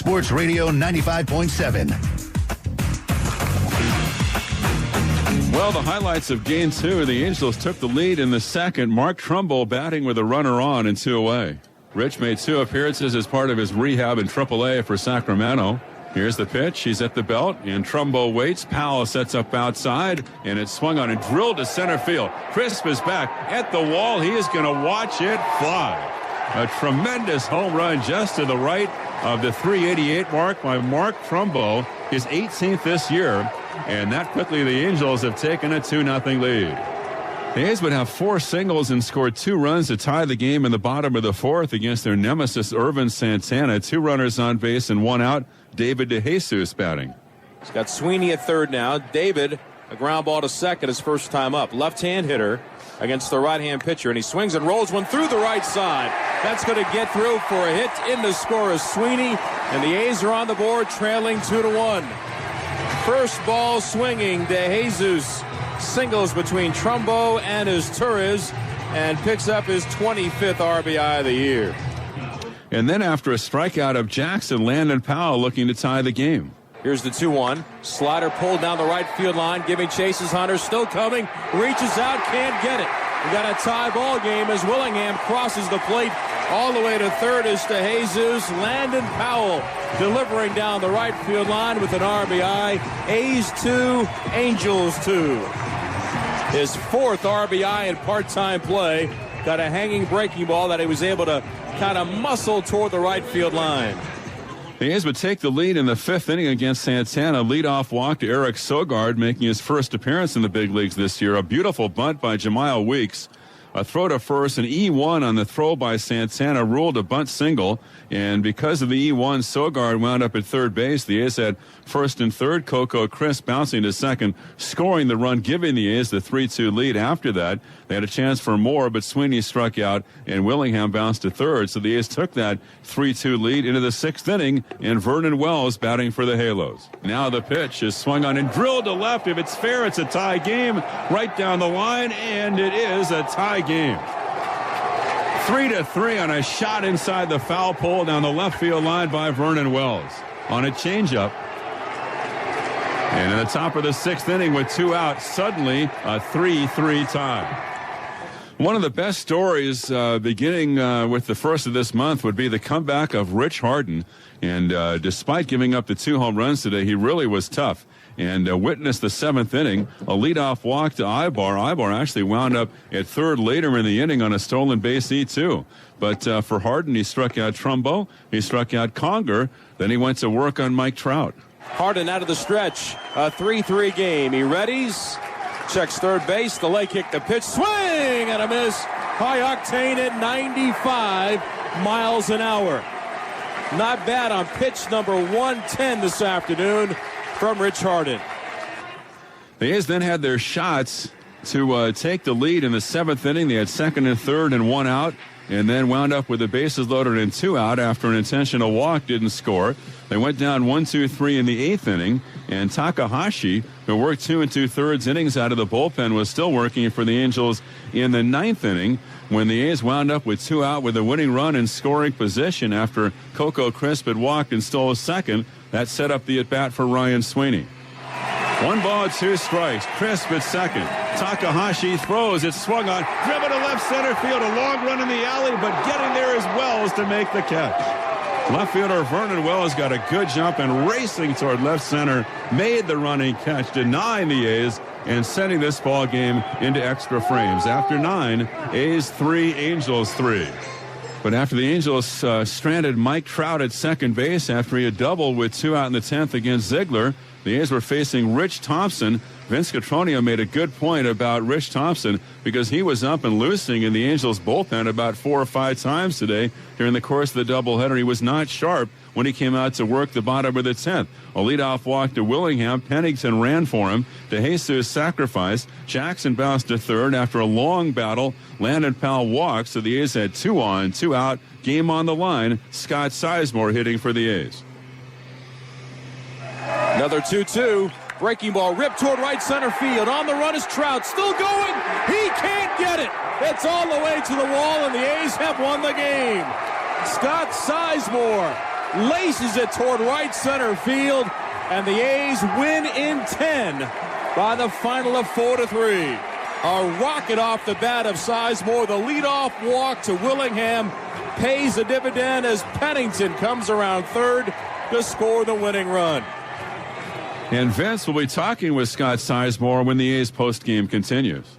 Sports Radio 95.7. Well, the highlights of Game 2, the Angels took the lead in the second. Mark Trumbo batting with a runner on and 2 away. Rich made 2 appearances as part of his rehab in AAA for Sacramento. Here's the pitch. He's at the belt, and Trumbo waits. Powell sets up outside, and it's swung on and drilled to center field. Crisp is back at the wall. He is going to watch it fly. A tremendous home run just to the right of the 388 mark by Mark Trumbo, his 18th this year. And that quickly the Angels have taken a 2-0 lead. The A's would have 4 singles and scored 2 runs to tie the game in the bottom of the 4th against their nemesis Irvin Santana. 2 runners on base and 1 out. David DeJesus batting. He's got Sweeney at third now. David, a ground ball to second, his first time up. Left-hand hitter against the right-hand pitcher, and he swings and rolls one through the right side. That's going to get through for a hit. In to score is Sweeney, and the A's are on the board, trailing 2-1. First ball swinging, DeJesus singles between Trumbo and his Torres and picks up his 25th RBI of the year. And then after a strikeout of Jackson, Landon Powell looking to tie the game. Here's the 2-1. Slider pulled down the right field line, giving chases. Hunter still coming, reaches out, can't get it. We got a tie ball game as Willingham crosses the plate all the way to third is DeJesus. Landon Powell delivering down the right field line with an RBI. A's 2, Angels 2. His 4th RBI in part-time play. Got a hanging breaking ball that he was able to kind of muscle toward the right field line. The A's would take the lead in the 5th inning against Santana. Leadoff walk to Eric Sogard, making his first appearance in the big leagues this year. A beautiful bunt by Jemiah Weeks. A throw to first, an E1 on the throw by Santana ruled a bunt single. And because of the E1, Sogard wound up at third base. The A's had first and third. Coco Crisp bouncing to second, scoring the run, giving the A's the 3-2 lead. After that, they had a chance for more, but Sweeney struck out and Willingham bounced to third. So the A's took that 3-2 lead into the 6th inning, and Vernon Wells batting for the Halos. Now the pitch is swung on and drilled to left. If it's fair, it's a tie game right down the line, and it is a tie game. 3-3 on a shot inside the foul pole down the left field line by Vernon Wells on a changeup. And in the top of the 6th inning with 2 out, suddenly a 3-3 tie. One of the best stories beginning with the first of this month would be the comeback of Rich Harden. And despite giving up the 2 home runs today, he really was tough. And witnessed the 7th inning, a leadoff walk to Ibar. Ibar actually wound up at third later in the inning on a stolen base E2. But for Harden, he struck out Trumbo, he struck out Conger, then he went to work on Mike Trout. Harden out of the stretch, a 3-3 game. He readies, checks third base, the leg kick, the pitch, swing and a miss. High octane at 95 miles an hour. Not bad on pitch number 110 this afternoon from Rich Harden. The A's then had their shots to take the lead in the 7th inning. They had second and third and 1 out, and then wound up with the bases loaded and 2 out after an intentional walk didn't score. They went down 1-2-3 in the 8th inning, and Takahashi, who worked 2 2/3 innings out of the bullpen, was still working for the Angels in the 9th inning when the A's wound up with 2 out with a winning run in scoring position after Coco Crisp had walked and stole a second. That set up the at-bat for Ryan Sweeney. 1 ball, 2 strikes. Crisp at second. Takahashi throws. It's swung on. Driven to left center field. A long run in the alley, but getting there is Wells to make the catch. Left fielder Vernon Wells got a good jump and racing toward left center. Made the running catch, denying the A's and sending this ball game into extra frames. After 9, A's 3, Angels 3. But after the Angels stranded Mike Trout at second base after he had doubled with 2 out in the 10th against Ziegler, the A's were facing Rich Thompson. Vince Cotroneo made a good point about Rich Thompson because he was up and loosing in the Angels bullpen about 4 or 5 times today during the course of the doubleheader. He was not sharp when he came out to work the bottom of the 10th. A leadoff walk to Willingham. Pennington ran for him. DeJesus sacrificed. Jackson bounced to third after a long battle. Landon Powell walked, so the A's had 2 on, 2 out. Game on the line. Scott Sizemore hitting for the A's. Another 2-2. Breaking ball ripped toward right center field. On the run is Trout. Still going. He can't get it. It's all the way to the wall, and the A's have won the game. Scott Sizemore laces it toward right center field, and the A's win in 10 by the final of 4-3. A rocket off the bat of Sizemore. The leadoff walk to Willingham pays a dividend as Pennington comes around third to score the winning run. And Vince will be talking with Scott Sizemore when the A's postgame continues.